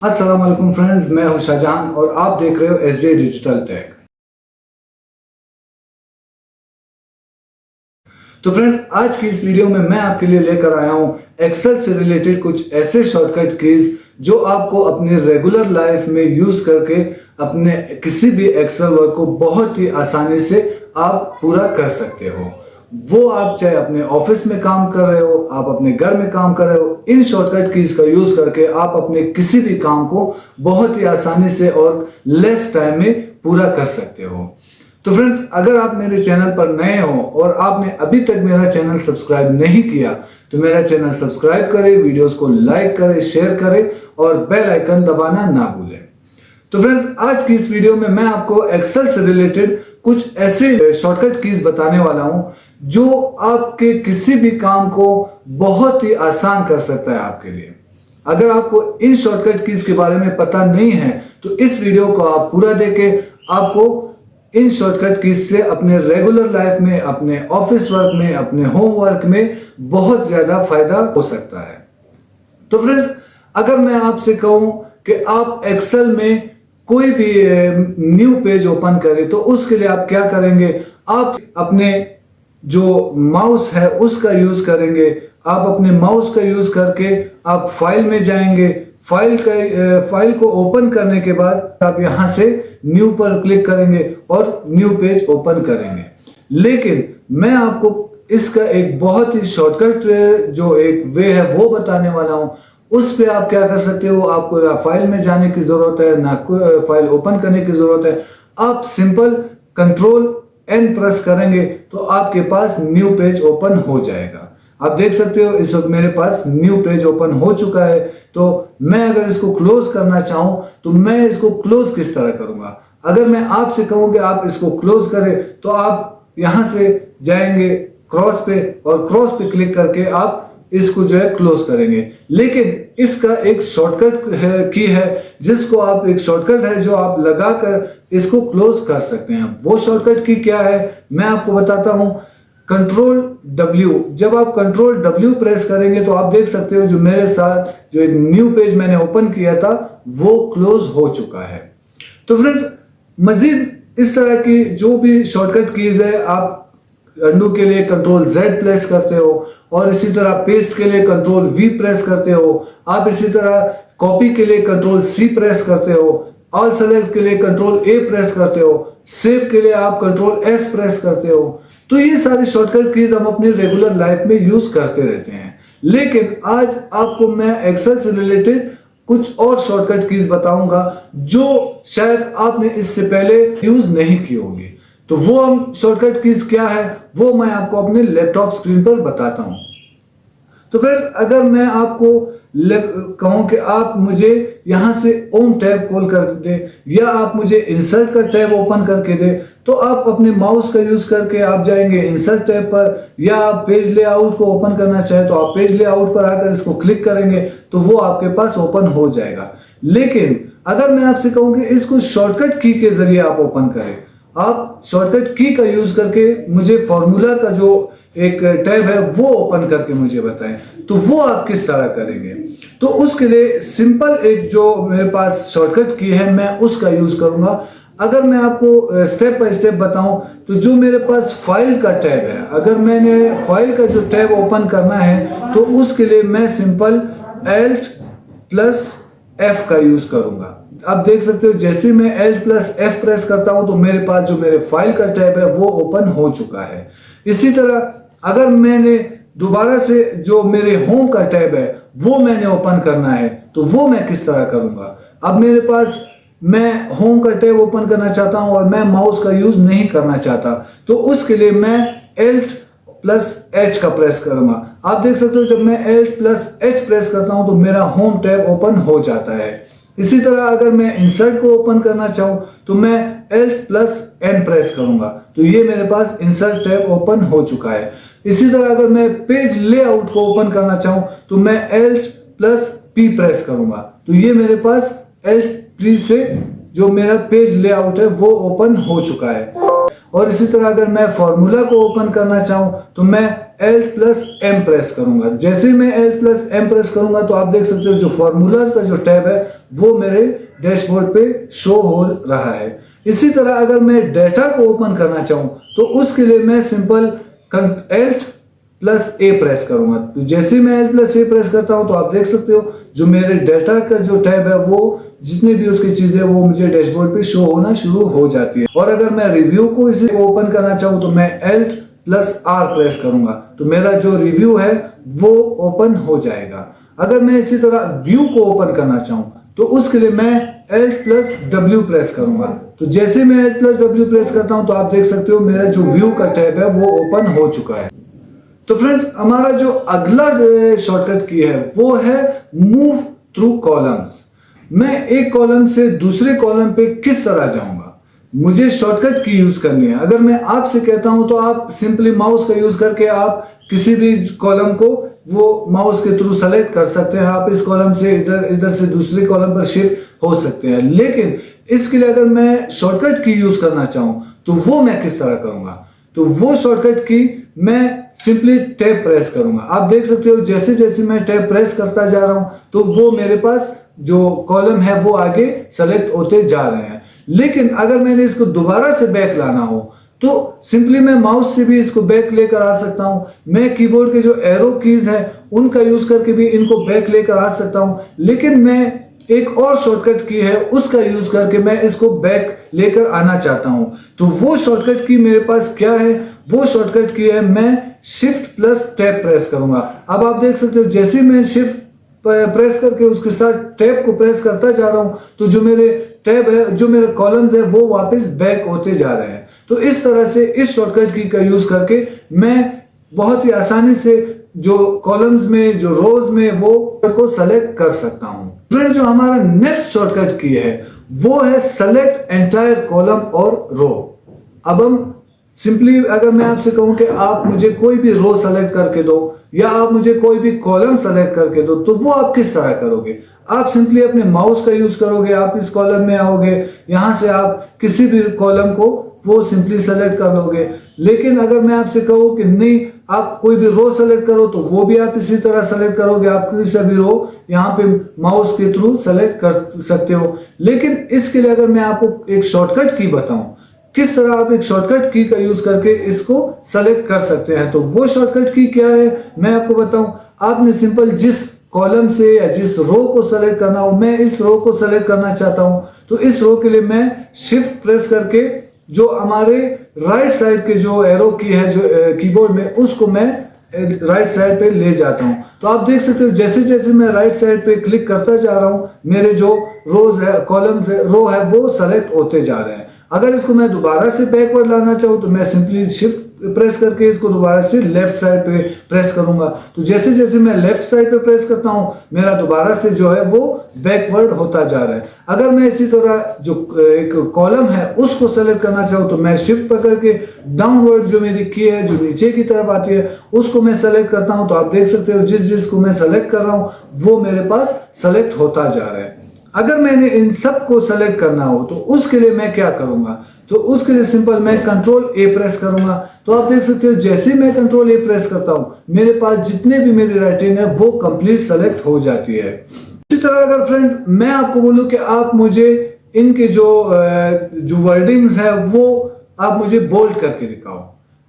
अस्सलाम वालेकुम फ्रेंड्स, मैं हूं शाहजहान और आप देख रहे हो एसजे डिजिटल टेक। तो फ्रेंड्स, आज की इस वीडियो में मैं आपके लिए लेकर आया हूं एक्सेल से रिलेटेड कुछ ऐसे शॉर्टकट कीज जो आपको अपनी रेगुलर लाइफ में यूज करके अपने किसी भी एक्सेल वर्क को बहुत ही आसानी से आप पूरा कर सकते हो। वो आप चाहे अपने ऑफिस में काम कर रहे हो, आप अपने घर में काम कर रहे हो, इन शॉर्टकट कीज का यूज करके आप अपने किसी भी काम को बहुत ही आसानी से और लेस टाइम में पूरा कर सकते हो। तो फ्रेंड्स, अगर आप मेरे चैनल पर नए हो और आपने अभी तक मेरा चैनल सब्सक्राइब नहीं किया तो मेरा चैनल सब्सक्राइब करें, वीडियोस को लाइक करें, शेयर करें और बेल आइकन दबाना ना भूलें। तो फ्रेंड्स, आज की इस वीडियो में मैं आपको एक्सेल से रिलेटेड कुछ ऐसे शॉर्टकट कीज बताने वाला हूं जो आपके किसी भी काम को बहुत ही आसान कर सकता है आपके लिए। अगर आपको इन शॉर्टकट कीज के बारे में पता नहीं है तो इस वीडियो को आप पूरा देखें। आपको इन शॉर्टकट कीज से अपने रेगुलर लाइफ में, अपने ऑफिस वर्क में, अपने होम वर्क में बहुत ज्यादा फायदा हो सकता है। तो फ्रेंड्स, अगर मैं आपसे कहूं कि आप एक्सेल में कोई भी न्यू पेज ओपन करें तो उसके लिए आप क्या करेंगे? आप अपने जो माउस है उसका यूज करेंगे। आप अपने माउस का यूज करके आप फाइल में जाएंगे। फाइल को ओपन करने के बाद आप यहां से न्यू पर क्लिक करेंगे और न्यू पेज ओपन करेंगे। लेकिन मैं आपको इसका एक बहुत ही शॉर्टकट जो एक वे है वो बताने वाला हूं। उस पे आप क्या कर सकते हो? आपको ना फाइल में जाने की जरूरत है, ना फाइल ओपन करने की जरूरत है। आप सिंपल कंट्रोल एन प्रेस करेंगे तो आपके पास न्यू पेज ओपन हो जाएगा। आप देख सकते हो इस वक्त मेरे पास न्यू पेज ओपन हो चुका है। तो मैं अगर इसको क्लोज करना चाहूं तो मैं इसको क्लोज किस तरह करूंगा? अगर मैं आपसे कहूं कि आप इसको क्लोज करें तो आप यहां से जाएंगे क्रॉस पे और क्रॉस पे क्लिक करके आप इसको जो है क्लोज करेंगे। लेकिन इसका एक शॉर्टकट की है जिसको आप एक शॉर्टकट है जो आप लगाकर इसको क्लोज कर सकते हैं। वो शॉर्टकट की क्या है मैं आपको बताता हूं। कंट्रोल W, जब आप कंट्रोल W प्रेस करेंगे तो आप देख सकते हो जो मेरे साथ जो एक न्यू पेज मैंने ओपन किया था वो क्लोज हो चुका है। तो फ्रेंड्स, मजीद इस तरह की जो भी शॉर्टकट कीज है आप अंडू के लिए कंट्रोल Z प्रेस करते हो और इसी तरह पेस्ट के लिए कंट्रोल V प्रेस करते हो। आप इसी तरह कॉपी के लिए कंट्रोल C प्रेस करते हो। ऑल सेलेक्ट के लिए कंट्रोल A प्रेस करते हो। सेव के लिए आप कंट्रोल S प्रेस करते हो। तो ये सारी शॉर्टकट कीज हम अपनी रेगुलर लाइफ में यूज करते रहते हैं। लेकिन आज आपको मैं एक्सेल से रिलेटेड कुछ और शॉर्टकट कीज बताऊंगा जो शायद आपने इससे पहले यूज नहीं की होगी। तो वो हम शॉर्टकट कीज क्या है वो मैं आपको अपने लैपटॉप स्क्रीन पर बताता हूं। तो फिर अगर मैं आपको कहूं कि आप मुझे यहां से होम टैब खोल कर दे या आप मुझे इंसर्ट का टैब ओपन करके दे तो आप अपने माउस का यूज करके आप जाएंगे इंसर्ट टैब पर, या आप पेज लेआउट को ओपन करना चाहे तो आप पेज लेआउट पर आकर इसको क्लिक करेंगे तो वो आपके पास ओपन हो जाएगा। लेकिन अगर मैं आपसे कहूं कि इसको शॉर्टकट की के जरिए आप ओपन करें, आप शॉर्टकट की का यूज करके मुझे फॉर्मूला का जो एक टैब है वो ओपन करके मुझे बताएं, तो वो आप किस तरह करेंगे? तो उसके लिए सिंपल एक जो मेरे पास शॉर्टकट की है मैं उसका यूज करूंगा। अगर मैं आपको स्टेप बाय स्टेप बताऊं तो जो मेरे पास फाइल का टैब है, अगर मैंने फाइल का जो टैब ओपन करना है तो उसके लिए मैं सिंपल Alt+F का यूज करूंगा। आप देख सकते हो जैसे मैं Alt+F प्रेस करता हूं तो मेरे पास जो मेरे फाइल का टैब है वो ओपन हो चुका है। इसी तरह अगर मैंने दोबारा से जो मेरे होम का टैब है वो मैंने ओपन करना है तो वो मैं किस तरह करूंगा? अब मेरे पास मैं होम का टैब ओपन करना चाहता हूं और मैं माउस का यूज नहीं करना चाहता तो उसके लिए मैं Alt+H का प्रेस करूंगा। आप देख सकते हो जब मैं Alt+H प्रेस करता हूं तो मेरा होम टैब ओपन हो जाता है। इसी तरह अगर मैं इंसर्ट को ओपन करना चाहूं तो मैं Alt+N प्रेस करूंगा तो ये मेरे पास इंसर्ट टैब ओपन हो चुका है। इसी तरह अगर मैं पेज लेआउट को ओपन करना चाहूं तो मैं Alt+P प्रेस करूंगा तो ये मेरे पास Alt+P से जो मेरा पेज लेआउट है वो ओपन हो चुका है। और इसी तरह अगर मैं फॉर्मूला को ओपन करना चाहूं तो मैं Alt प्लस M प्रेस करूंगा। जैसे मैं Alt प्लस M प्रेस करूंगा तो आप देख सकते हो जो फॉर्मूलाज का जो टैब है वो मेरे डैशबोर्ड पे शो हो रहा है। इसी तरह अगर मैं डेटा को ओपन करना चाहूं तो उसके लिए मैं simple Alt plus A press करूंगा। तो जैसे मैं Alt प्लस A प्रेस करता हूं तो आप देख सकते हो जो मेरे डेटा का जो टैब है वो जितनी भी उसकी चीजें वो मुझे डैशबोर्ड पे शो होना शुरू हो जाती है। और अगर मैं रिव्यू को इसे ओपन करना चाहूं तो मैं Alt प्लस R प्रेस करूंगा तो मेरा जो रिव्यू है वो ओपन हो जाएगा। अगर मैं इसी तरह व्यू को ओपन करना चाहूं तो उसके लिए मैं Alt प्लस W प्रेस करूंगा। तो जैसे मैं Alt प्लस W प्रेस करता हूं तो आप देख सकते हो मेरा जो व्यू का टैब है वो ओपन हो चुका है। तो फ्रेंड्स हमारा जो अगला शॉर्टकट की है वो है मूव थ्रू कॉलम्स। मैं एक कॉलम से दूसरे कॉलम पे किस तरह जाऊंगा, मुझे शॉर्टकट की यूज करनी है। अगर मैं आपसे कहता हूं तो आप सिंपली माउस का यूज करके आप किसी भी कॉलम को वो माउस के थ्रू सेलेक्ट कर सकते हैं। आप इस कॉलम से इधर से दूसरे कॉलम पर शिफ्ट हो सकते हैं। लेकिन इसके लिए अगर मैं शॉर्टकट की यूज करना चाहूं तो वो मैं किस तरह करूंगा, तो वो शॉर्टकट की मैं सिंपली टैब प्रेस करूंगा। आप देख सकते हो जैसे जैसे मैं टैब प्रेस करता जा रहा हूं तो वो मेरे पास जो कॉलम है वो आगे सेलेक्ट होते जा रहे हैं। लेकिन अगर मैंने इसको दोबारा से बैक लाना हो तो सिंपली मैं माउस से भी इसको बैक लेकर आ सकता हूं। मैं कीबोर्ड के जो एरो कीज हैं उनका यूज करके भी इनको बैक लेकर आ सकता हूं। लेकिन मैं एक और शॉर्टकट की है उसका यूज करके मैं इसको बैक लेकर आना चाहता हूं। तो वो शॉर्टकट की मेरे पास क्या है, वो शॉर्टकट की है मैं शिफ्ट प्लस टैब प्रेस करूंगा। अब आप देख सकते हो जैसे मैं शिफ्ट प्रेस करके उसके साथ टैब को प्रेस करता जा रहा हूं तो जो मेरे टैब है, जो मेरे कॉलम्स है वो वापस बैक होते जा रहे हैं। तो इस तरह से इस शॉर्टकट की का यूज करके मैं बहुत ही आसानी से जो कॉलम्स में जो रोज में वो को सेलेक्ट कर सकता हूं। फ्रेंड जो हमारा नेक्स्ट शॉर्टकट की है वो है सेलेक्ट एंटायर कॉलम और रो। अब हम सिंपली अगर मैं आपसे कहूं कि आप मुझे कोई भी रो सेलेक्ट करके दो या आप मुझे कोई भी कॉलम सेलेक्ट करके दो तो वो आप किस तरह करोगे। आप सिंपली अपने माउस का यूज करोगे, आप इस कॉलम में आओगे, यहां से आप किसी भी कॉलम को वो सिंपली सेलेक्ट कर लोगे। लेकिन अगर मैं आपसे कहूं कि नहीं आप कोई भी रो सेलेक्ट करो तो वो भी आप इसी तरह सेलेक्ट करोगे। आप किसी भी रो यहाँ पे माउस के थ्रू सेलेक्ट कर सकते हो। लेकिन इसके लिए अगर मैं आपको एक शॉर्टकट की बताऊं किस तरह आप एक शॉर्टकट की का यूज करके इसको सेलेक्ट कर सकते हैं, तो वो शॉर्टकट की क्या है मैं आपको बताऊं। आपने सिंपल जिस कॉलम से या जिस रो को सेलेक्ट करना हो, मैं इस रो को सेलेक्ट करना चाहता हूं तो इस रो के लिए मैं शिफ्ट प्रेस करके जो हमारे राइट साइड के जो एरो की है जो कीबोर्ड में उसको मैं राइट साइड पे ले जाता हूं। तो आप देख सकते हो जैसे जैसे मैं राइट साइड पे क्लिक करता जा रहा हूं मेरे जो रोज है कॉलम्स है रो है वो सेलेक्ट होते जा रहे हैं। अगर इसको मैं दोबारा से बैकवर्ड लाना चाहूँ तो मैं सिंपली शिफ्ट प्रेस करके इसको दोबारा से लेफ्ट साइड पे प्रेस करूंगा। तो जैसे जैसे मैं लेफ्ट साइड पे प्रेस करता हूँ मेरा दोबारा से जो है वो बैकवर्ड होता जा रहा है। अगर मैं इसी तरह जो एक कॉलम है उसको सेलेक्ट करना चाहूँ तो मैं शिफ्ट पकड़ के डाउनवर्ड जो मेरी की है जो नीचे की तरफ आती है उसको मैं सेलेक्ट करता हूँ। तो आप देख सकते हो जिसको मैं सेलेक्ट कर रहा हूँ वो मेरे पास सेलेक्ट होता जा रहा है। अगर मैंने इन सब को सेलेक्ट करना हो तो उसके लिए मैं क्या करूंगा, तो उसके लिए सिंपल मैं कंट्रोल ए प्रेस करूंगा। तो आप देख सकते हो जैसे मैं कंट्रोल ए प्रेस करता हूं मेरे पास जितने भी मेरी राइटिंग है वो कंप्लीट सेलेक्ट हो जाती है। इसी तरह अगर फ्रेंड्स मैं आपको बोलूं कि आप मुझे इनके जो वर्डिंग्स है वो आप मुझे बोल्ड करके दिखाओ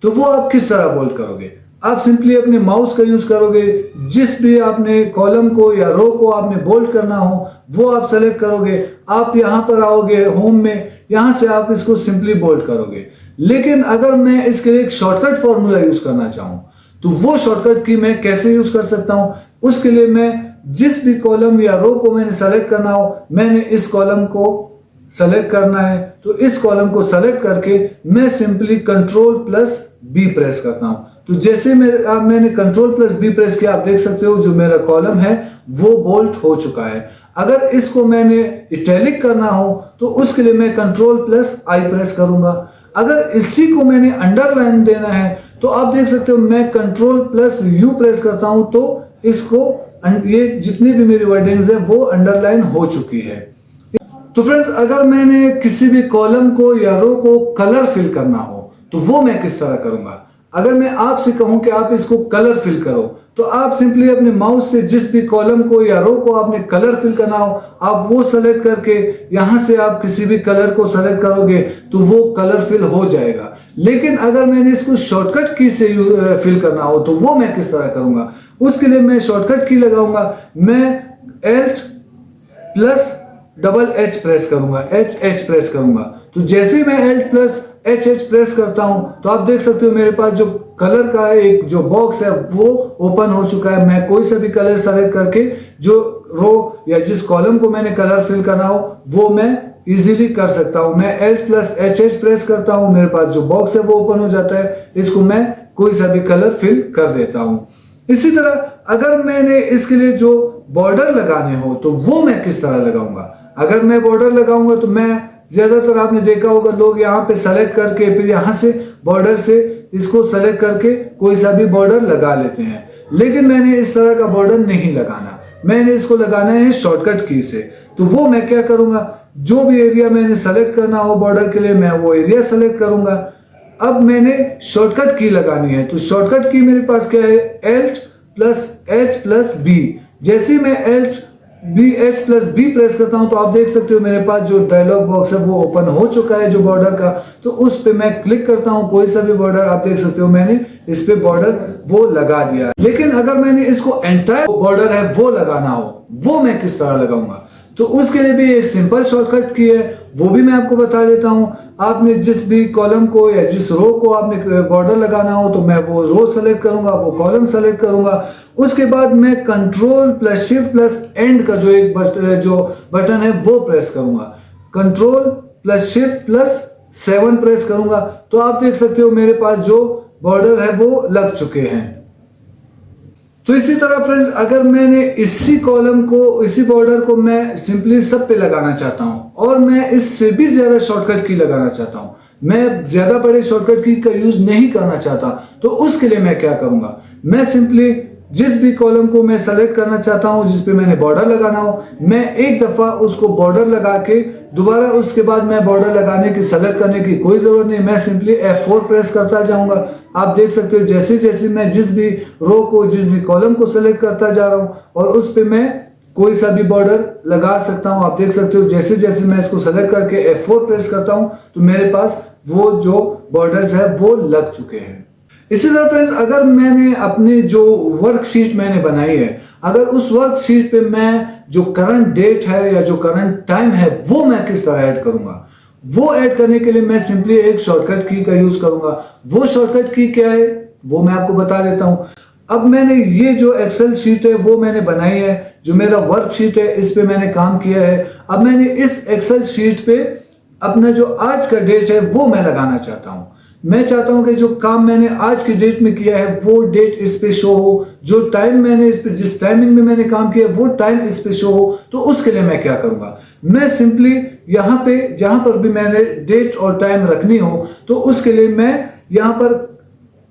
तो वो आप किस तरह बोल्ड करोगे। आप सिंपली अपने माउस का यूज करोगे, जिस भी आपने कॉलम को या रो को आपने बोल्ड करना हो वो आप सेलेक्ट करोगे। आप यहां पर आओगे होम में, यहां से आप इसको सिंपली बोल्ड करोगे। लेकिन अगर मैं इसके लिए एक शॉर्टकट फॉर्मूला यूज करना चाहूं तो वो शॉर्टकट की मैं कैसे यूज कर सकता हूं। उसके लिए मैं जिस भी कॉलम या रो को मैंने सेलेक्ट करना हो मैंने इस कॉलम को सेलेक्ट करना है तो इस कॉलम को सेलेक्ट करके मैं simply control plus B press करता हूं। तो जैसे मैंने कंट्रोल प्लस बी प्रेस किया आप देख सकते हो जो मेरा कॉलम है वो बोल्ड हो चुका है। अगर इसको मैंने इटैलिक करना हो तो उसके लिए मैं कंट्रोल प्लस आई प्रेस करूंगा। अगर इसी को मैंने अंडरलाइन देना है तो आप देख सकते हो मैं कंट्रोल प्लस यू प्रेस करता हूं तो इसको ये जितनी भी मेरी वर्डिंग्स है वो अंडरलाइन हो चुकी है। तो फ्रेंड्स अगर मैंने किसी भी कॉलम को या रो को कलर फिल करना हो तो वो मैं किस तरह करूंगा। अगर मैं आपसे कहूं कि आप इसको कलर फिल करो, तो आप सिंपली अपने माउस से जिस भी कॉलम को या रो को आपने कलर फिल करना हो, आप वो सेलेक्ट करके यहां से आप किसी भी कलर को सेलेक्ट करोगे तो वो कलर फिल हो जाएगा। लेकिन अगर मैंने इसको शॉर्टकट की से फिल करना हो तो वो मैं किस तरह करूंगा, उसके लिए मैं शॉर्टकट की लगाऊंगा। मैं Alt plus double H press करूंगा, H प्रेस करूंगा। तो जैसे ही मैं Alt प्लस H प्रेस करता हूं तो आप देख सकते हो मेरे पास जो कलर का एक जो बॉक्स है वो ओपन हो चुका है। मैं कोई सा भी कलर सेलेक्ट करके जो रो या जिस कॉलम को मैंने कलर फिल करना हो वो मैं इजीली कर सकता हूं। मैं Alt प्लस H प्रेस करता हूं, मेरे पास जो बॉक्स है वो ओपन हो जाता है। इसको मैं कोई सा भी कलर फिल कर देता हूं। इसी तरह अगर मैंने इसके लिए जो बॉर्डर लगाने हो तो वो मैं किस तरह लगाऊंगा। अगर मैं बॉर्डर लगाऊंगा तो मैं ज्यादातर आपने देखा होगा लोग यहाँ पे सेलेक्ट करके फिर यहाँ से बॉर्डर से इसको सेलेक्ट करके कोई सा भी बॉर्डर लगा लेते हैं, लेकिन मैंने इस तरह का बॉर्डर नहीं लगाना। मैंने इसको लगाना है शॉर्टकट की से। तो वो मैं क्या करूंगा, जो भी एरिया मैंने सेलेक्ट करना हो बॉर्डर के लिए मैं वो एरिया सेलेक्ट करूंगा। अब मैंने शॉर्टकट की लगानी है, तो शॉर्टकट की मेरे पास क्या है, Alt plus H plus B। जैसे मैं Alt H plus B press करता हूं तो आप देख सकते हो मेरे पास जो डायलॉग बॉक्स है वो ओपन हो चुका है जो बॉर्डर का। तो उस पे मैं क्लिक करता हूं, कोई सा भी बॉर्डर आप देख सकते हो मैंने इस पे बॉर्डर वो लगा दिया है। लेकिन अगर मैंने इसको एंटायर बॉर्डर है वो लगाना हो, वो मैं किस तरह लगाऊंगा, तो उसके लिए भी एक सिंपल शॉर्टकट की है, वो भी मैं आपको बता देता हूं। आपने जिस भी कॉलम को या जिस रो को आपने बॉर्डर लगाना हो तो मैं वो रो सेलेक्ट करूंगा, वो कॉलम सेलेक्ट करूंगा। उसके बाद मैं control plus shift plus and का जो बटन है वो प्रेस करूंगा। Control plus shift plus 7 press करूंगा तो आप देख सकते हो मेरे पास जो बॉर्डर है वो लग चुके हैं। तो इसी तरह फ्रेंड्स अगर मैंने इसी कॉलम को, इसी बॉर्डर को मैं सिंपली सब पे लगाना चाहता हूं और मैं इससे भी ज्यादा शॉर्टकट की लगाना चाहता हूं, मैं ज्यादा बड़े शॉर्टकट की का यूज नहीं करना चाहता, तो उसके लिए मैं क्या करूंगा, मैं सिंपली जिस भी कॉलम को मैं सेलेक्ट करना चाहता हूं जिस पे मैंने बॉर्डर लगाना हो, मैं एक दफा उसको बॉर्डर लगा के दोबारा उसके बाद मैं बॉर्डर लगाने की, सेलेक्ट करने की कोई जरूरत नहीं। मैं सिंपली F4 प्रेस करता जाऊंगा। आप देख सकते हो जैसे जैसे मैं जिस भी रो को, जिस भी कॉलम को सेलेक्ट करता जा रहा हूं और उस पे मैं कोई सा भी बॉर्डर लगा सकता हूं। आप देख सकते हो जैसे जैसे मैं इसको सेलेक्ट करके F4 प्रेस करता हूं तो मेरे पास वो जो बॉर्डर्स है वो लग चुके हैं। इसी तरह फ्रेंड्स अगर मैंने अपनी जो वर्कशीट मैंने बनाई है, अगर उस वर्कशीट पे मैं जो करंट डेट है या जो करंट टाइम है वो मैं किस तरह ऐड करूंगा, वो ऐड करने के लिए मैं सिंपली एक शॉर्टकट की का यूज करूंगा। वो शॉर्टकट की क्या है वो मैं आपको बता देता हूं। अब मैंने ये जो एक्सेल शीट है वो मैंने बनाई है, जो मेरा वर्कशीट है इस पे मैंने काम किया है। अब मैंने इस एक्सेल शीट पे अपना जो आज का डेट है वो मैं लगाना चाहता हूं। मैं चाहता हूं कि जो काम मैंने आज की डेट में किया है वो डेट इस पे शो हो, जो टाइम मैंने इस पे, जिस टाइमिंग में मैंने काम किया वो टाइम इस पे शो हो। तो उसके लिए मैं क्या करूंगा, मैं सिंपली यहाँ पे जहां पर भी मैंने डेट और टाइम रखनी हो तो उसके लिए मैं यहाँ पर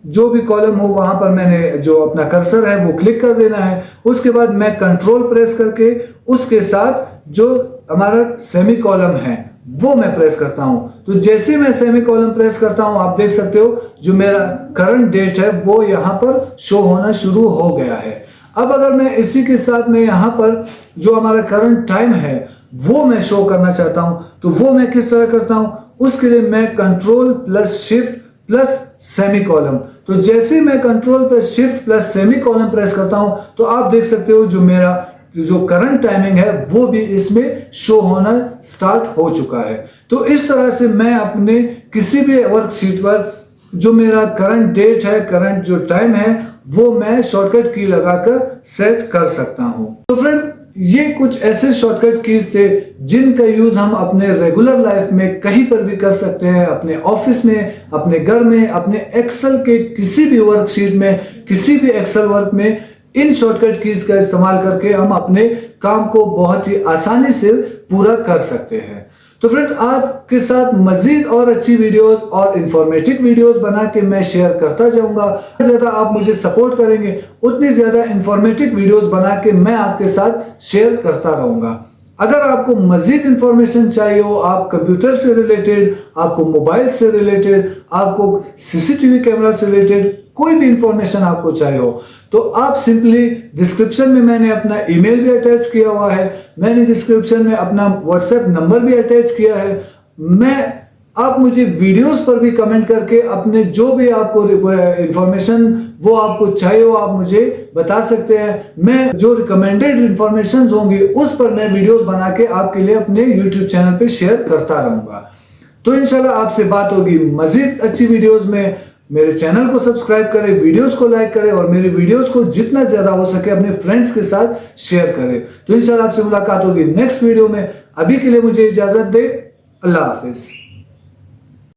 जो भी कॉलम हो वहां पर मैंने जो अपना कर्सर है वो क्लिक कर देना है। उसके बाद मैं कंट्रोल प्रेस करके उसके साथ जो हमारा सेमी कॉलम है वो मैं प्रेस करता हूं। तो जैसे मैं सेमी कॉलम प्रेस करता हूं आप देख सकते हो जो मेरा करंट डेट है वो यहां पर शो होना शुरू हो गया है। अब अगर मैं इसी के साथ में यहां पर जो हमारा करंट टाइम है वो मैं शो करना चाहता हूं तो वो मैं किस तरह करता हूं, उसके लिए मैं control plus shift plus semi column. तो जैसे मैं control plus shift plus semi column press करता हूं तो आप देख सकते हो जो मेरा जो करंट टाइमिंग है वो भी इसमें शो होना स्टार्ट हो चुका है। तो इस तरह से मैं अपने किसी भी वर्कशीट पर जो मेरा करंट डेट है, करंट जो टाइम है वो मैं शॉर्टकट की लगाकर सेट कर सकता हूं। तो फ्रेंड ये कुछ ऐसे शॉर्टकट कीज थे जिनका यूज हम अपने रेगुलर लाइफ में कहीं पर भी कर सकते हैं, अपने ऑफिस में, अपने घर में, अपने एक्सेल के किसी भी वर्कशीट में, किसी भी एक्सेल वर्क में इन शॉर्टकट कीज का इस्तेमाल करके हम अपने काम को बहुत ही आसानी से पूरा कर सकते हैं। तो फ्रेंड्स आपके साथ मजीद और अच्छी वीडियोस और इंफॉर्मेटिव वीडियोस बना के मैं शेयर करता जाऊंगा। ज्यादा आप मुझे सपोर्ट करेंगे उतनी ज्यादा इंफॉर्मेटिव वीडियोस बना के मैं आपके साथ शेयर करता रहूंगा। अगर आपको मजीद इंफॉर्मेशन चाहिए हो, आप कंप्यूटर से रिलेटेड, आपको मोबाइल से रिलेटेड, आपको सीसीटीवी कैमरा से रिलेटेड कोई भी इंफॉर्मेशन आपको चाहिए हो, तो आप सिंपली डिस्क्रिप्शन में मैंने अपना ईमेल भी अटैच किया हुआ है, मैंने डिस्क्रिप्शन में अपना व्हाट्सएप नंबर भी अटैच किया है। आप मुझे वीडियोस पर भी कमेंट करके अपने जो भी आपको इंफॉर्मेशन वो आपको चाहिए हो, आप मुझे बता सकते हैं। मैं जो रिकमेंडेड इंफॉर्मेशन होंगी उस पर मैं वीडियोस बना के आपके लिए अपने यूट्यूब चैनल पे शेयर करता रहूंगा। तो इंशाल्लाह आपसे बात होगी मजीद अच्छी वीडियोस में। मेरे चैनल को सब्सक्राइब करें, वीडियोस को लाइक करें और मेरे वीडियोस को जितना ज्यादा हो सके अपने फ्रेंड्स के साथ शेयर करें। तो इंशाल्लाह आपसे मुलाकात होगी नेक्स्ट वीडियो में। अभी के लिए मुझे इजाजत दे, अल्लाह हाफिज।